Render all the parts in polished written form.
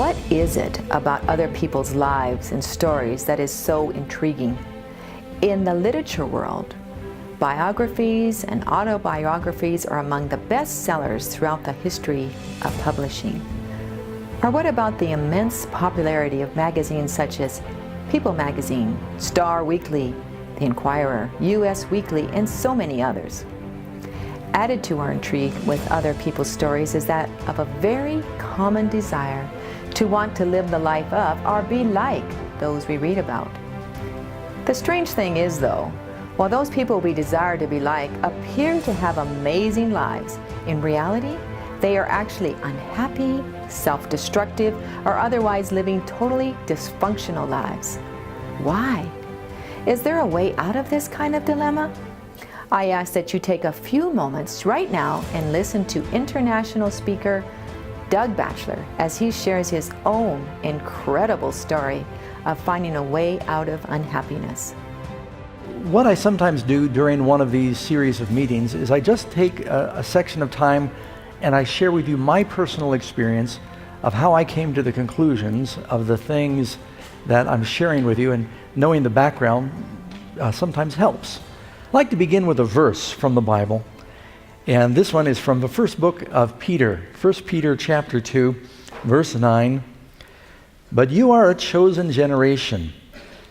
What is it about other people's lives and stories that is so intriguing? In the literature world, biographies and autobiographies are among the best sellers throughout the history of publishing. Or what about the immense popularity of magazines such as People Magazine, Star Weekly, The Inquirer, US Weekly, and so many others? Added to our intrigue with other people's stories is that of a very common desire to want to live the life of or be like those we read about. The strange thing is, though, while those people we desire to be like appear to have amazing lives, in reality, they are actually unhappy, self-destructive, or otherwise living totally dysfunctional lives. Why? Is there a way out of this kind of dilemma? I ask that you take a few moments right now and listen to international speaker Doug Batchelor as he shares his own incredible story of finding a way out of unhappiness. What I sometimes do during one of these series of meetings is I just take a section of time and I share with you my personal experience of how I came to the conclusions of the things that I'm sharing with you, and knowing the background sometimes helps. I'd like to begin with a verse from the Bible, and this one is from the first book of Peter, 1 Peter chapter 2, verse 9. But you are a chosen generation,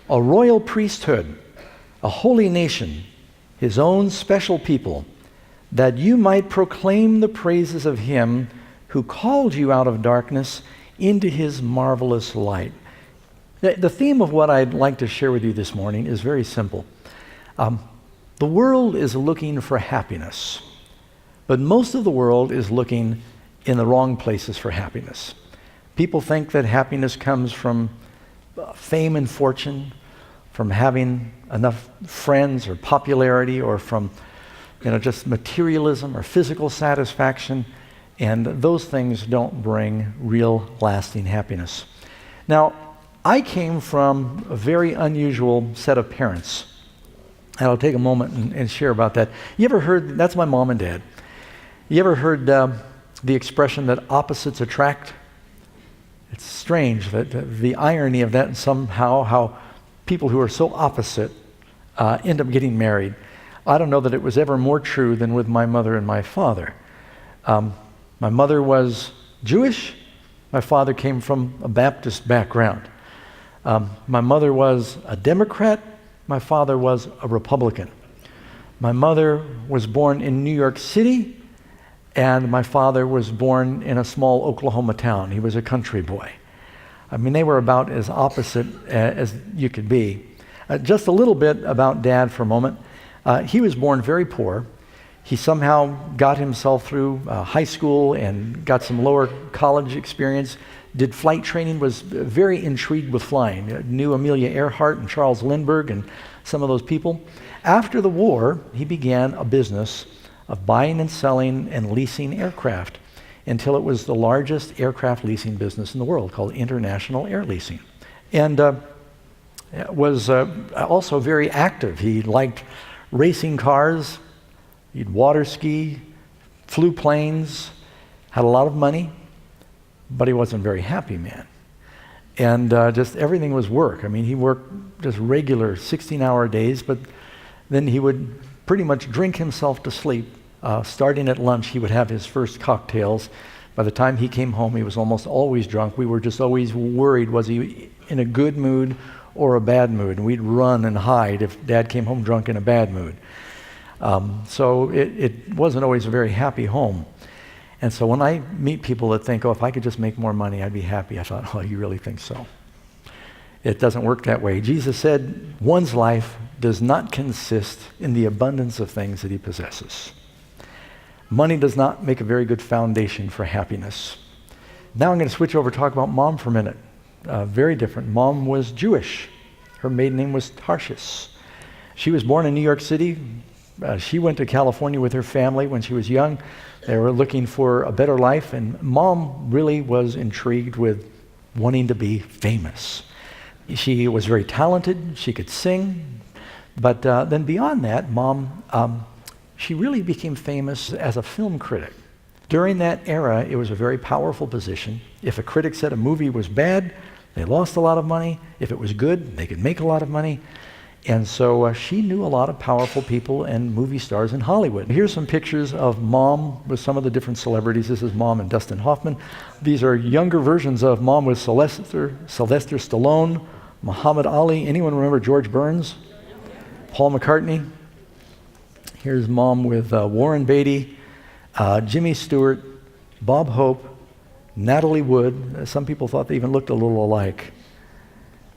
a royal priesthood, a holy nation, his own special people, that you might proclaim the praises of him who called you out of darkness into his marvelous light. The theme of what I'd like to share with you this morning is very simple. The world is looking for happiness, but most of the world is looking in the wrong places for happiness. People think that happiness comes from fame and fortune, from having enough friends or popularity, or from just materialism or physical satisfaction, and those things don't bring real lasting happiness. Now, I came from a very unusual set of parents, and I'll take a moment and share about that. You ever heard, that's my mom and dad. You ever heard the expression that opposites attract? It's strange that the irony of that, and somehow how people who are so opposite end up getting married. I don't know that it was ever more true than with my mother and my father. My mother was Jewish. My father came from a Baptist background. My mother was a Democrat. My father was a Republican. My mother was born in New York City, and my father was born in a small Oklahoma town. He was a country boy. I mean, they were about as opposite as you could be. Just a little bit about Dad for a moment. He was born very poor. He somehow got himself through high school and got some lower college experience, did flight training, was very intrigued with flying, knew Amelia Earhart and Charles Lindbergh and some of those people. After the war, he began a business of buying and selling and leasing aircraft until it was the largest aircraft leasing business in the world, called International Air Leasing. And was also very active. He liked racing cars, he'd water ski, flew planes, had a lot of money, but he wasn't a very happy man. And just everything was work. I mean, he worked just regular 16-hour days, but then he would pretty much drink himself to sleep. Starting at lunch, he would have his first cocktails. By the time he came home, he was almost always drunk. We were just always worried, was he in a good mood or a bad mood? And we'd run and hide if Dad came home drunk in a bad mood. So it wasn't always a very happy home. And so when I meet people that think, oh, if I could just make more money, I'd be happy, I thought, oh, you really think so? It doesn't work that way. Jesus said, one's life does not consist in the abundance of things that he possesses. Money does not make a very good foundation for happiness. Now I'm going to switch over and talk about Mom for a minute. Very different. Mom was Jewish. Her maiden name was Tarshish. She was born in New York City. She went to California with her family when she was young. They were looking for a better life, and Mom really was intrigued with wanting to be famous. She was very talented. She could sing. But then beyond that, Mom, she really became famous as a film critic. During that era, it was a very powerful position. If a critic said a movie was bad, they lost a lot of money. If it was good, they could make a lot of money. And so she knew a lot of powerful people and movie stars in Hollywood. Here's some pictures of Mom with some of the different celebrities. This is Mom and Dustin Hoffman. These are younger versions of Mom with Sylvester Stallone, Muhammad Ali. Anyone remember George Burns? Paul McCartney. Here's Mom with Warren Beatty, Jimmy Stewart, Bob Hope, Natalie Wood. Some people thought they even looked a little alike.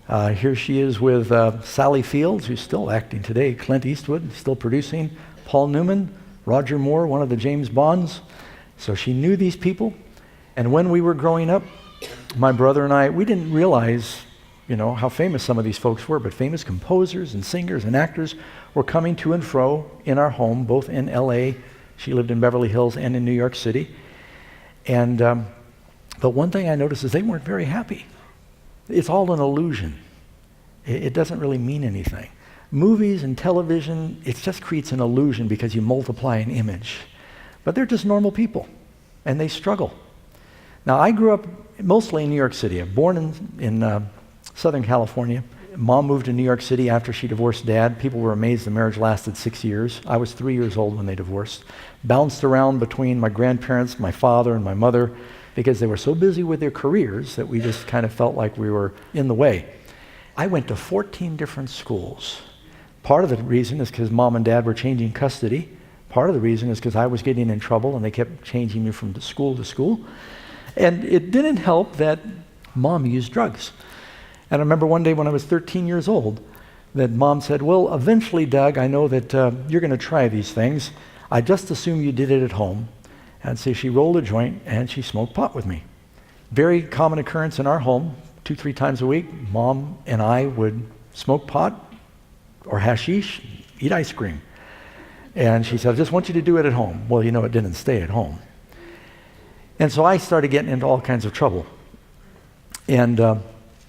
Here she is with Sally Fields, who's still acting today, Clint Eastwood, still producing, Paul Newman, Roger Moore, one of the James Bonds. So she knew these people. And when we were growing up, my brother and I, we didn't realize, how famous some of these folks were, but famous composers and singers and actors were coming to and fro in our home, both in L.A., she lived in Beverly Hills, and in New York City. And but one thing I noticed is they weren't very happy. It's all an illusion. It doesn't really mean anything. Movies and television, it just creates an illusion because you multiply an image. But they're just normal people, and they struggle. Now, I grew up mostly in New York City. I'm born in Southern California. Mom moved to New York City after she divorced Dad. People were amazed the marriage lasted 6 years. I was 3 years old when they divorced. Bounced around between my grandparents, my father, and my mother, because they were so busy with their careers that we just kind of felt like we were in the way. I went to 14 different schools. Part of the reason is because Mom and Dad were changing custody. Part of the reason is because I was getting in trouble and they kept changing me from school to school. And it didn't help that Mom used drugs. And I remember one day when I was 13 years old that Mom said, well, eventually, Doug, I know that you're going to try these things. I just assume you did it at home. And so she rolled a joint and she smoked pot with me. Very common occurrence in our home, 2-3 times a week. Mom and I would smoke pot or hashish, eat ice cream. And she said, I just want you to do it at home. Well, it didn't stay at home. And so I started getting into all kinds of trouble. And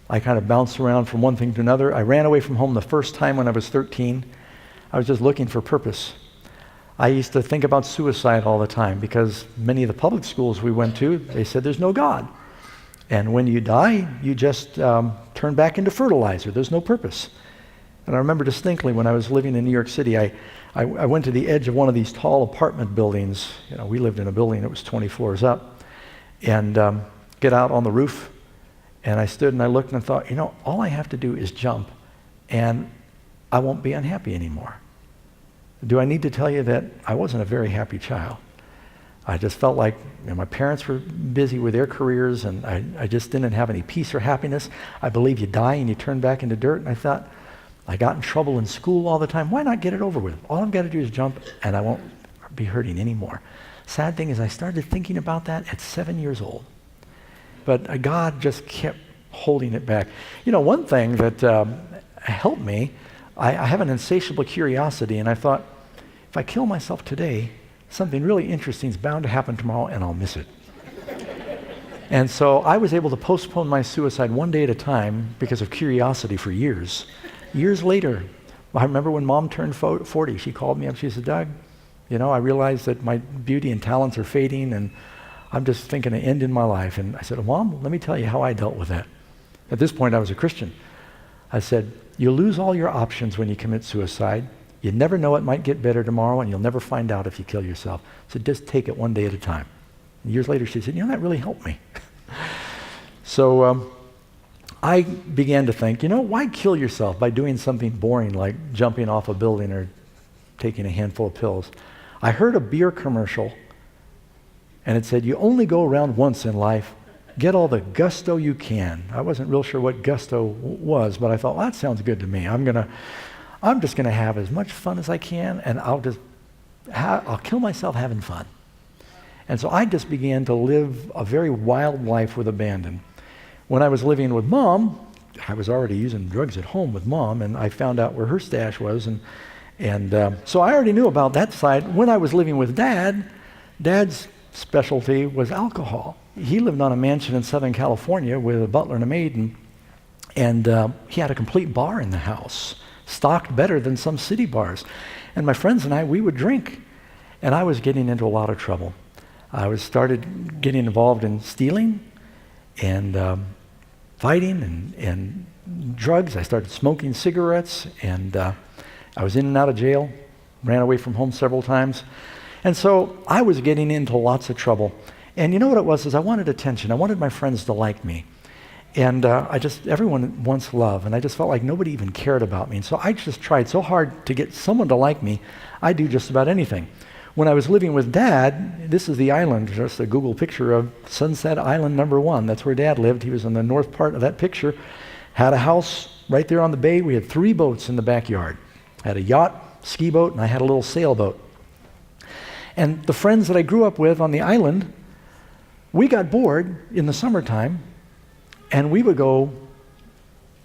I kind of bounced around from one thing to another. I ran away from home the first time when I was 13. I was just looking for purpose. I used to think about suicide all the time because many of the public schools we went to, they said there's no God. And when you die, you just turn back into fertilizer. There's no purpose. And I remember distinctly when I was living in New York City, I went to the edge of one of these tall apartment buildings. We lived in a building that was 20 floors up. And get out on the roof. And I stood and I looked and I thought, all I have to do is jump and I won't be unhappy anymore. Do I need to tell you that I wasn't a very happy child? I just felt like my parents were busy with their careers and I just didn't have any peace or happiness. I believe you die and you turn back into dirt. And I thought, I got in trouble in school all the time. Why not get it over with? All I've got to do is jump and I won't be hurting anymore. Sad thing is I started thinking about that at 7 years old. But God just kept holding it back. One thing that helped me, I have an insatiable curiosity, and I thought, if I kill myself today, something really interesting is bound to happen tomorrow, and I'll miss it. And so I was able to postpone my suicide one day at a time because of curiosity for years. Years later, I remember when Mom turned 40, she called me up, she said, Doug, I realized that my beauty and talents are fading, and I'm just thinking an end in my life. And I said, Mom, let me tell you how I dealt with that. At this point, I was a Christian. I said, you lose all your options when you commit suicide. You never know, it might get better tomorrow, and you'll never find out if you kill yourself. So just take it one day at a time. And years later, she said, that really helped me. So I began to think, why kill yourself by doing something boring like jumping off a building or taking a handful of pills? I heard a beer commercial, and it said, you only go around once in life. Get all the gusto you can. I wasn't real sure what gusto was, but I thought, well, that sounds good to me. I'm just going to have as much fun as I can, and I'll kill myself having fun. And so I just began to live a very wild life with abandon. When I was living with Mom, I was already using drugs at home with Mom, and I found out where her stash was, and so I already knew about that side. When I was living with Dad's specialty was alcohol. He lived on a mansion in Southern California with a butler and a maid, and he had a complete bar in the house, stocked better than some city bars. And my friends and I, we would drink, and I was getting into a lot of trouble. I started getting involved in stealing, and fighting and drugs. I started smoking cigarettes, and I was in and out of jail, ran away from home several times. And so I was getting into lots of trouble. And you know what it was, is I wanted attention. I wanted my friends to like me. And everyone wants love, and I just felt like nobody even cared about me. And so I just tried so hard to get someone to like me, I'd do just about anything. When I was living with Dad, this is the island, just a Google picture of Sunset Island #1. That's where Dad lived. He was in the north part of that picture. Had a house right there on the bay. We had 3 boats in the backyard. I had a yacht, ski boat, and I had a little sailboat. And the friends that I grew up with on the island, we got bored in the summertime, and we would go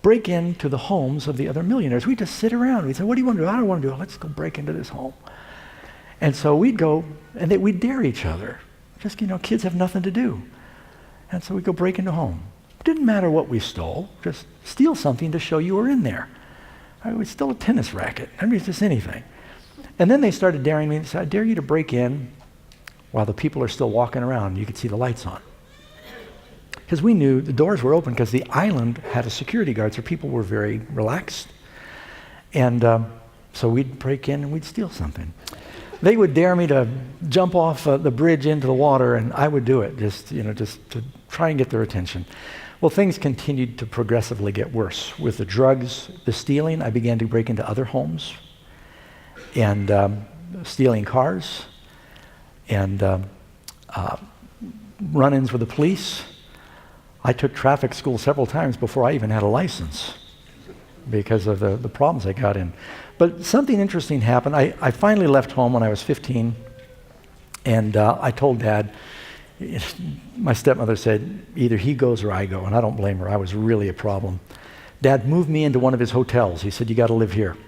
break into the homes of the other millionaires. We'd just sit around. We'd say, what do you want to do? I don't want to do it. Let's go break into this home. And so we'd go, and we'd dare each other. Just, kids have nothing to do. And so we'd go break into a home. Didn't matter what we stole. Just steal something to show you were in there. We stole a tennis racket. I mean, it's just anything. And then they started daring me. They said, I dare you to break in while the people are still walking around. You could see the lights on. Because we knew the doors were open because the island had a security guard, so people were very relaxed. And so we'd break in and we'd steal something. They would dare me to jump off the bridge into the water, and I would do it, just to try and get their attention. Well, things continued to progressively get worse. With the drugs, the stealing, I began to break into other homes and stealing cars and run-ins with the police. I took traffic school several times before I even had a license because of the problems I got in. But something interesting happened. I finally left home when I was 15, and I told Dad, my stepmother said, either he goes or I go, and I don't blame her. I was really a problem. Dad moved me into one of his hotels. He said, you got to live here.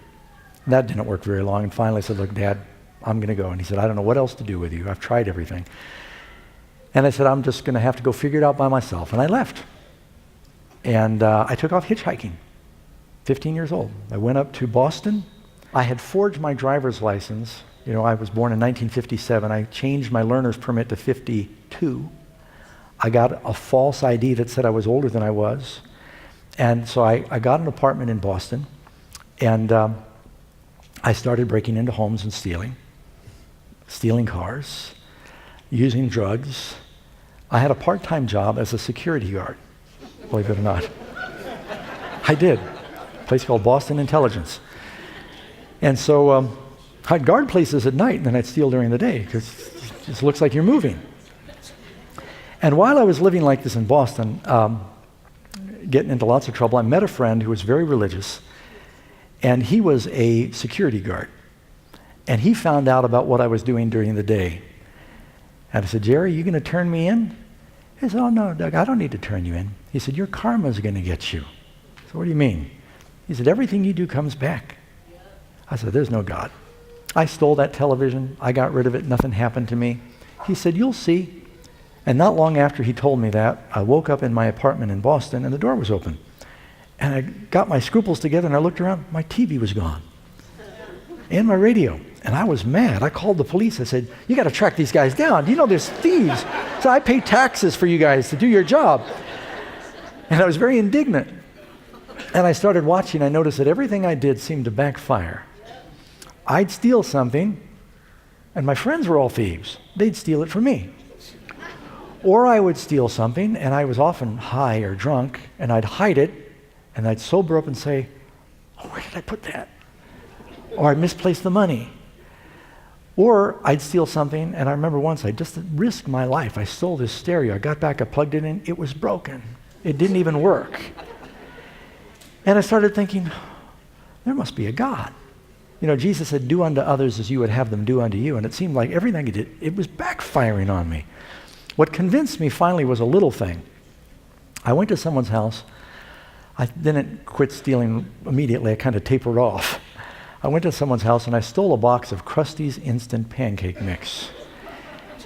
And that didn't work very long, and finally I said, look, Dad, I'm going to go. And he said, I don't know what else to do with you. I've tried everything. And I said, I'm just going to have to go figure it out by myself. And I left. And I took off hitchhiking, 15 years old. I went up to Boston. I had forged my driver's license. I was born in 1957. I changed my learner's permit to 52. I got a false ID that said I was older than I was. And so I got an apartment in Boston, and I started breaking into homes and stealing cars, using drugs. I had a part-time job as a security guard, believe it or not. I did. A place called Boston Intelligence. And so I'd guard places at night, and then I'd steal during the day, because it just looks like you're moving. And while I was living like this in Boston, getting into lots of trouble, I met a friend who was very religious, and he was a security guard. And he found out about what I was doing during the day. And I said, Jerry, you going to turn me in? He said, oh, no, Doug, I don't need to turn you in. He said, your karma's going to get you. So what do you mean? He said, everything you do comes back. I said, there's no God. I stole that television. I got rid of it. Nothing happened to me. He said, you'll see. And not long after he told me that, I woke up in my apartment in Boston, and the door was open. And I got my scruples together, and I looked around. My TV was gone. And my radio. And I was mad. I called the police. I said, you got to track these guys down. There's thieves. So I pay taxes for you guys to do your job. And I was very indignant. And I started watching. I noticed that everything I did seemed to backfire. I'd steal something, and my friends were all thieves. They'd steal it from me. Or I would steal something, and I was often high or drunk, and I'd hide it, and I'd sober up and say, oh, where did I put that? Or I'd misplace the money. Or I'd steal something, and I remember once I just risked my life. I stole this stereo. I got back, I plugged it in. It was broken. It didn't even work. And I started thinking, there must be a God. Jesus said, do unto others as you would have them do unto you. And it seemed like everything I did, it was backfiring on me. What convinced me finally was a little thing. I went to someone's house. I didn't quit stealing immediately. I kind of tapered off. I went to someone's house and I stole a box of Krusty's Instant Pancake Mix.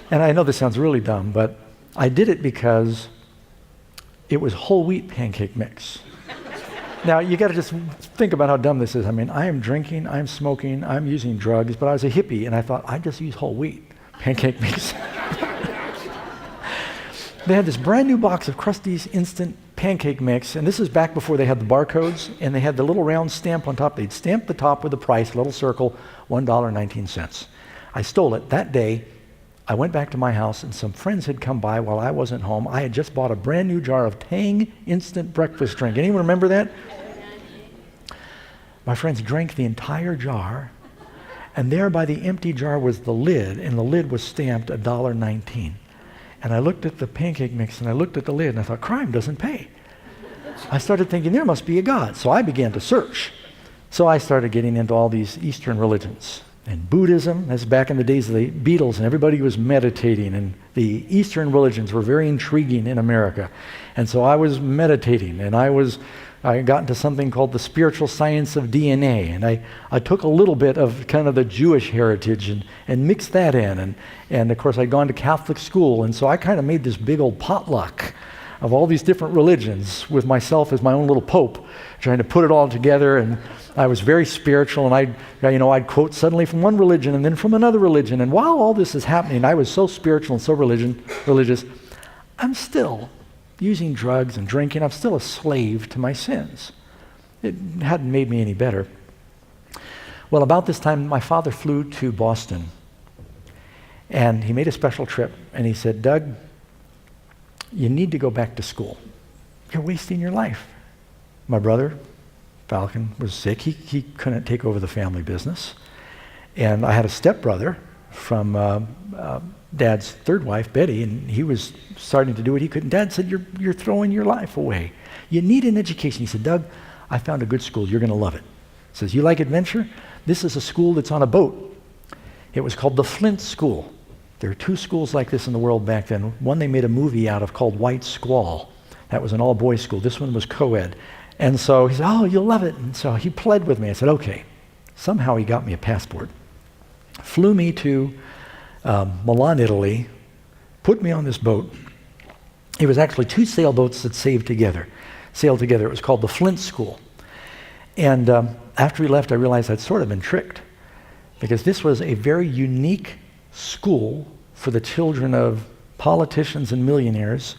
And I know this sounds really dumb, but I did it because it was whole wheat pancake mix. Now, you got to just think about how dumb this is. I mean, I am drinking, I'm smoking, I'm using drugs, but I was a hippie, and I thought, I'd just use whole wheat pancake mix. They had this brand new box of Krusty's instant pancake mix, and this is back before they had the barcodes, and they had the little round stamp on top. They'd stamp the top with the price, little circle, $1.19. I stole it. That day, I went back to my house, and some friends had come by while I wasn't home. I had just bought a brand new jar of Tang instant breakfast drink. Anyone remember that? My friends drank the entire jar, and there by the empty jar was the lid, and the lid was stamped $1.19. And I looked at the pancake mix, and I looked at the lid, and I thought, crime doesn't pay. I started thinking, there must be a God. So I began to search. So I started getting into all these Eastern religions. And Buddhism, that's back in the days of the Beatles, and everybody was meditating, and the Eastern religions were very intriguing in America. And so I was meditating, and I got into something called the spiritual science of DNA, and I took a little bit of kind of the Jewish heritage and mixed that in, and of course I'd gone to Catholic school, and so I kind of made this big old potluck of all these different religions with myself as my own little pope, trying to put it all together. And I was very spiritual, and I'd quote suddenly from one religion and then from another religion, and while all this is happening, I was so spiritual and so religious, I'm still using drugs and drinking. I'm still a slave to my sins. It hadn't made me any better. Well, about this time, my father flew to Boston, and he made a special trip, and he said, Doug, you need to go back to school. You're wasting your life. My brother, Falcon, was sick. He couldn't take over the family business. And I had a stepbrother from Dad's third wife, Betty, and he was starting to do what he couldn't. Dad said, you're throwing your life away. You need an education. He said, Doug, I found a good school. You're going to love it. He says, you like adventure? This is a school that's on a boat. It was called the Flint School. There are two schools like this in the world back then. One they made a movie out of called White Squall. That was an all-boys school. This one was co-ed. And so he said, oh, you'll love it. And so he pled with me. I said, okay. Somehow he got me a passport, flew me to Milan, Italy, put me on this boat. It was actually two sailboats that sailed together. It was called the Flint School. And after he left, I realized I'd sort of been tricked, because this was a very unique school for the children of politicians and millionaires,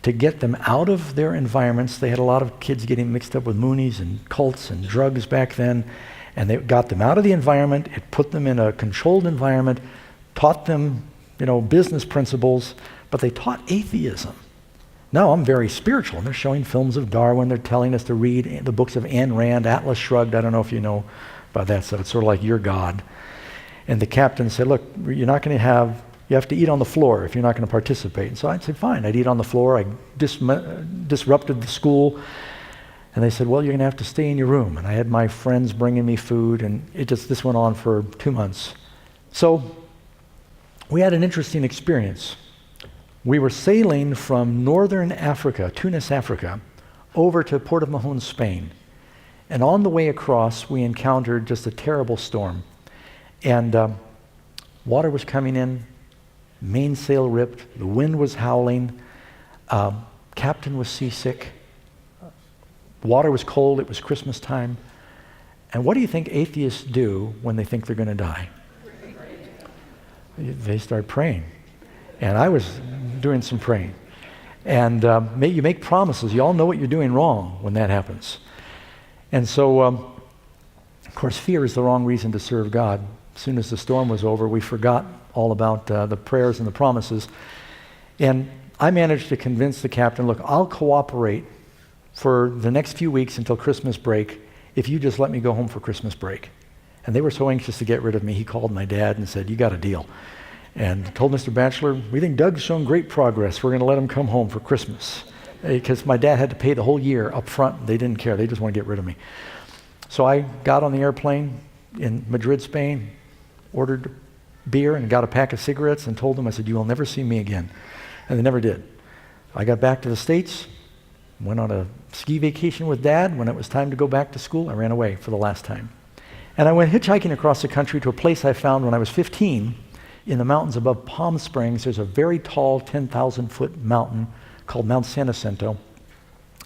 to get them out of their environments. They had a lot of kids getting mixed up with Moonies and cults and drugs back then, and they got them out of the environment. It put them in a controlled environment, taught them, business principles, but they taught atheism. Now I'm very spiritual, and they're showing films of Darwin. They're telling us to read the books of Ayn Rand, Atlas Shrugged. I don't know if you know about that stuff. It's sort of like Your God. And the captain said, look, you have to eat on the floor if you're not going to participate. And so I'd say, fine, I'd eat on the floor. I disrupted the school. And they said, well, you're going to have to stay in your room. And I had my friends bringing me food, and this went on for 2 months. So we had an interesting experience. We were sailing from northern Africa, Tunis, Africa, over to Port of Mahon, Spain. And on the way across, we encountered just a terrible storm. And water was coming in, mainsail ripped, the wind was howling, captain was seasick, water was cold, it was Christmas time. And what do you think atheists do when they think they're going to die? They start praying. And I was doing some praying. And you make promises. You all know what you're doing wrong when that happens. And so, of course, fear is the wrong reason to serve God. As soon as the storm was over, we forgot all about the prayers and the promises. And I managed to convince the captain, look, I'll cooperate for the next few weeks until Christmas break if you just let me go home for Christmas break. And they were so anxious to get rid of me, he called my dad and said, you got a deal. And told Mr. Batchelor, we think Doug's shown great progress. We're going to let him come home for Christmas. Because my dad had to pay the whole year up front. They didn't care. They just want to get rid of me. So I got on the airplane in Madrid, Spain, ordered beer and got a pack of cigarettes and told them, I said, you will never see me again. And they never did. I got back to the States, went on a ski vacation with Dad. When it was time to go back to school, I ran away for the last time. And I went hitchhiking across the country to a place I found when I was 15 in the mountains above Palm Springs. There's a very tall 10,000-foot mountain called Mount San Jacinto.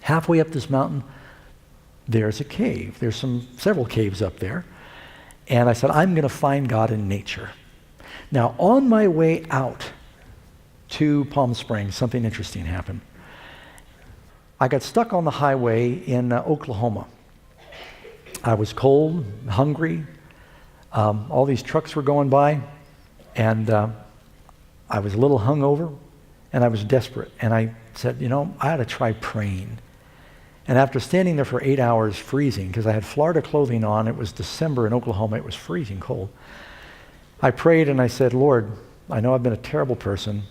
Halfway up this mountain, there's a cave. There's several caves up there. And I said, I'm going to find God in nature. Now, on my way out, to Palm Springs, something interesting happened. I got stuck on the highway in Oklahoma. I was cold, hungry. All these trucks were going by, and I was a little hungover, and I was desperate. And I said, I ought to try praying. And after standing there for 8 hours freezing, because I had Florida clothing on, it was December in Oklahoma, it was freezing cold. I prayed and I said, Lord, I know I've been a terrible person.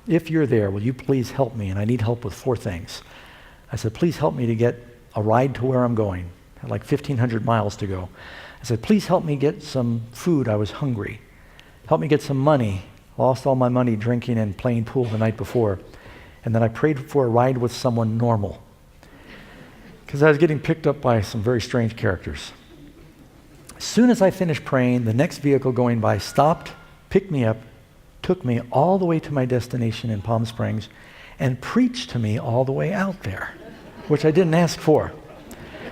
If you're there, will you please help me? And I need help with 4 things. I said, please help me to get a ride to where I'm going. I had like 1,500 miles to go. I said, please help me get some food. I was hungry. Help me get some money. Lost all my money drinking and playing pool the night before. And then I prayed for a ride with someone normal, because I was getting picked up by some very strange characters. As soon as I finished praying, the next vehicle going by stopped, picked me up, took me all the way to my destination in Palm Springs, and preached to me all the way out there, which I didn't ask for.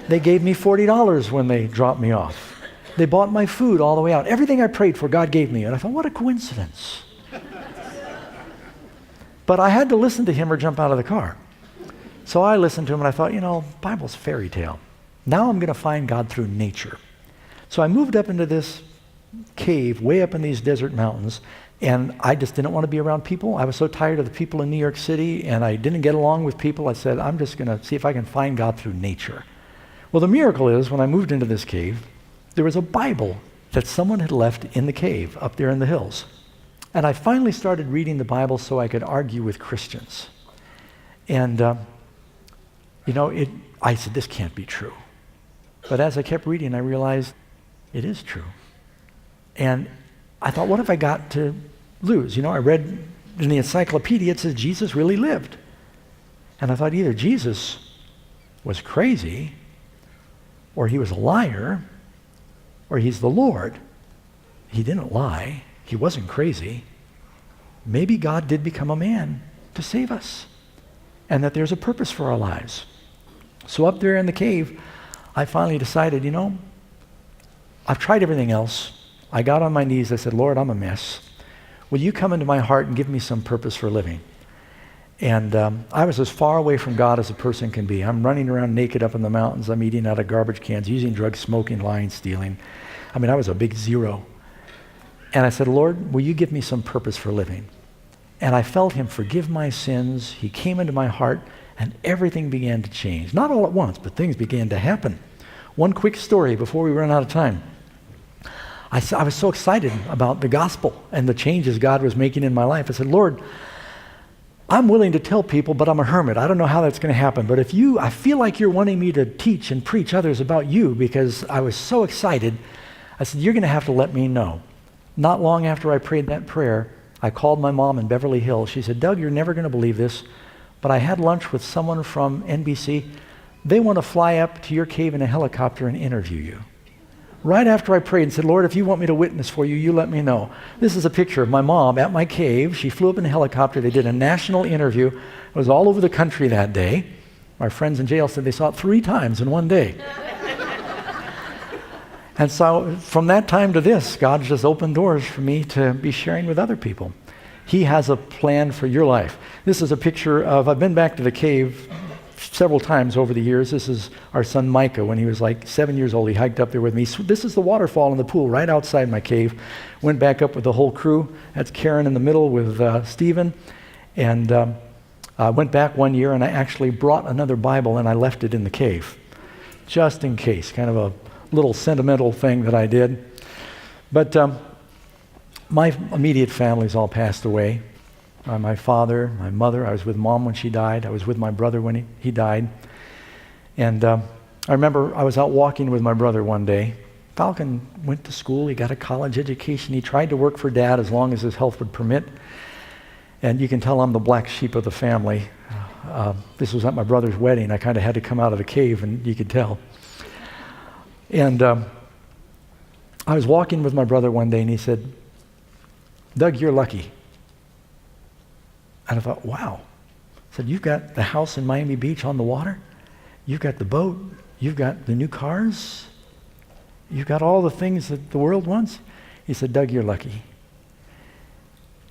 They gave me $40 when they dropped me off. They bought my food all the way out. Everything I prayed for, God gave me. And I thought, what a coincidence. But I had to listen to him or jump out of the car. So I listened to him and I thought, Bible's fairy tale. Now I'm going to find God through nature. So I moved up into this cave way up in these desert mountains, and I just didn't want to be around people. I was so tired of the people in New York City, and I didn't get along with people. I said, I'm just going to see if I can find God through nature. Well, the miracle is, when I moved into this cave, there was a Bible that someone had left in the cave up there in the hills. And I finally started reading the Bible so I could argue with Christians. And, I said, this can't be true. But as I kept reading, I realized it is true. And I thought, what have I got to lose? I read in the encyclopedia, it says Jesus really lived. And I thought either Jesus was crazy, or he was a liar, or he's the Lord. He didn't lie. He wasn't crazy. Maybe God did become a man to save us, and that there's a purpose for our lives. So up there in the cave, I finally decided, I've tried everything else. I got on my knees. I said, Lord, I'm a mess. Will you come into my heart and give me some purpose for living? And I was as far away from God as a person can be. I'm running around naked up in the mountains. I'm eating out of garbage cans, using drugs, smoking, lying, stealing. I was a big zero. And I said, Lord, will you give me some purpose for living? And I felt him forgive my sins. He came into my heart, and everything began to change. Not all at once, but things began to happen. One quick story before we run out of time. I was so excited about the gospel and the changes God was making in my life. I said, Lord, I'm willing to tell people, but I'm a hermit. I don't know how that's going to happen. But I feel like you're wanting me to teach and preach others about you, because I was so excited. I said, you're going to have to let me know. Not long after I prayed that prayer, I called my mom in Beverly Hills. She said, Doug, you're never going to believe this, but I had lunch with someone from NBC. They want to fly up to your cave in a helicopter and interview you. Right after I prayed and said, Lord, if you want me to witness for you, you let me know. This is a picture of my mom at my cave. She flew up in a helicopter. They did a national interview. It was all over the country that day. My friends in jail said they saw it 3 times in one day. And so from that time to this, God just opened doors for me to be sharing with other people. He has a plan for your life. This is a picture of, I've been back to the cave several times over the years. This is our son Micah. When he was like 7 years old, he hiked up there with me. So this is the waterfall in the pool right outside my cave. Went back up with the whole crew. That's Karen in the middle with Stephen. And I went back one year and I actually brought another Bible and I left it in the cave, just in case, kind of a little sentimental thing that I did. But my immediate family's all passed away. My father, my mother. I was with Mom when she died. I was with my brother when he died. And I remember I was out walking with my brother one day. Falcon went to school. He got a college education. He tried to work for Dad as long as his health would permit. And you can tell I'm the black sheep of the family. This was at my brother's wedding. I kind of had to come out of the cave, and you could tell. And I was walking with my brother one day, and he said, Doug, you're lucky. And I thought, wow. I said, you've got the house in Miami Beach on the water. You've got the boat. You've got the new cars. You've got all the things that the world wants. He said, Doug, you're lucky.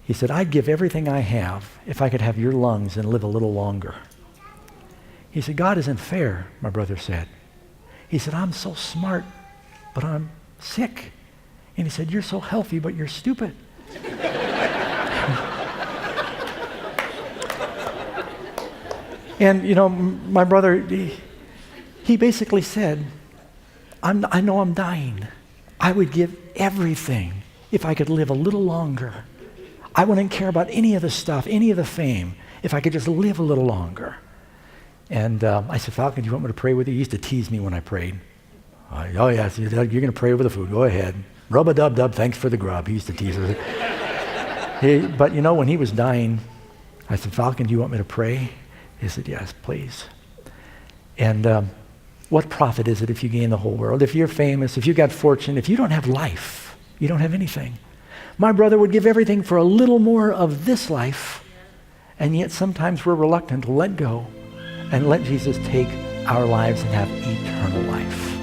He said, I'd give everything I have if I could have your lungs and live a little longer. He said, God isn't fair, my brother said. He said, I'm so smart, but I'm sick. And he said, you're so healthy, but you're stupid. And, my brother, he basically said, I know I'm dying. I would give everything if I could live a little longer. I wouldn't care about any of the stuff, any of the fame, if I could just live a little longer. And I said, Falcon, do you want me to pray with you? He used to tease me when I prayed. Oh, yes, you're going to pray over the food. Go ahead. Rub-a-dub-dub, thanks for the grub. He used to tease us. But when he was dying, I said, Falcon, do you want me to pray? He said, yes, please. And what profit is it if you gain the whole world? If you're famous, if you've got fortune, if you don't have life, you don't have anything. My brother would give everything for a little more of this life, and yet sometimes we're reluctant to let go and let Jesus take our lives and have eternal life.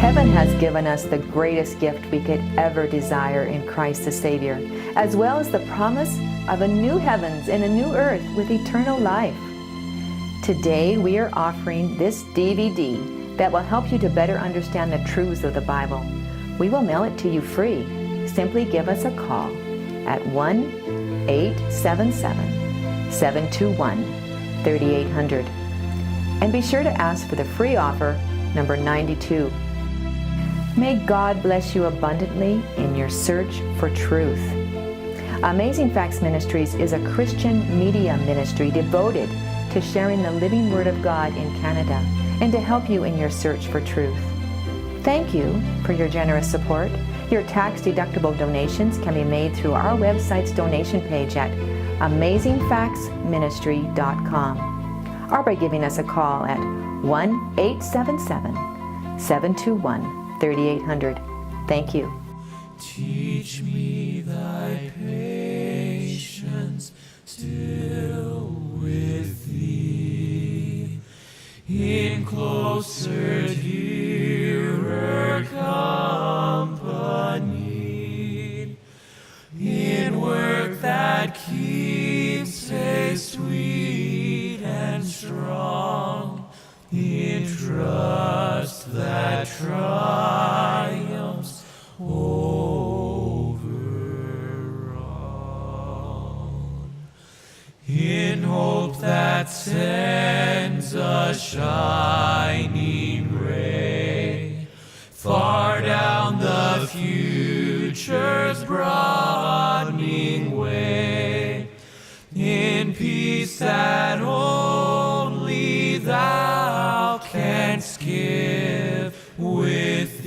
Heaven has given us the greatest gift we could ever desire in Christ the Savior, as well as the promise of a new heavens and a new earth with eternal life. Today we are offering this DVD that will help you to better understand the truths of the Bible. We will mail it to you free. Simply give us a call at 1-877-721-3800. And be sure to ask for the free offer, number 92. May God bless you abundantly in your search for truth. Amazing Facts Ministries is a Christian media ministry devoted to sharing the living Word of God in Canada and to help you in your search for truth. Thank you for your generous support. Your tax-deductible donations can be made through our website's donation page at amazingfactsministry.com or by giving us a call at 1-877-721-3800. Thank you. Teach me thy patience still with thee, in closer, dearer company, in work that keeps faith sweet and strong, in trust that triumphs over all, in hope that sends a shining ray far down the future's broadening way, in peace that only thou canst give with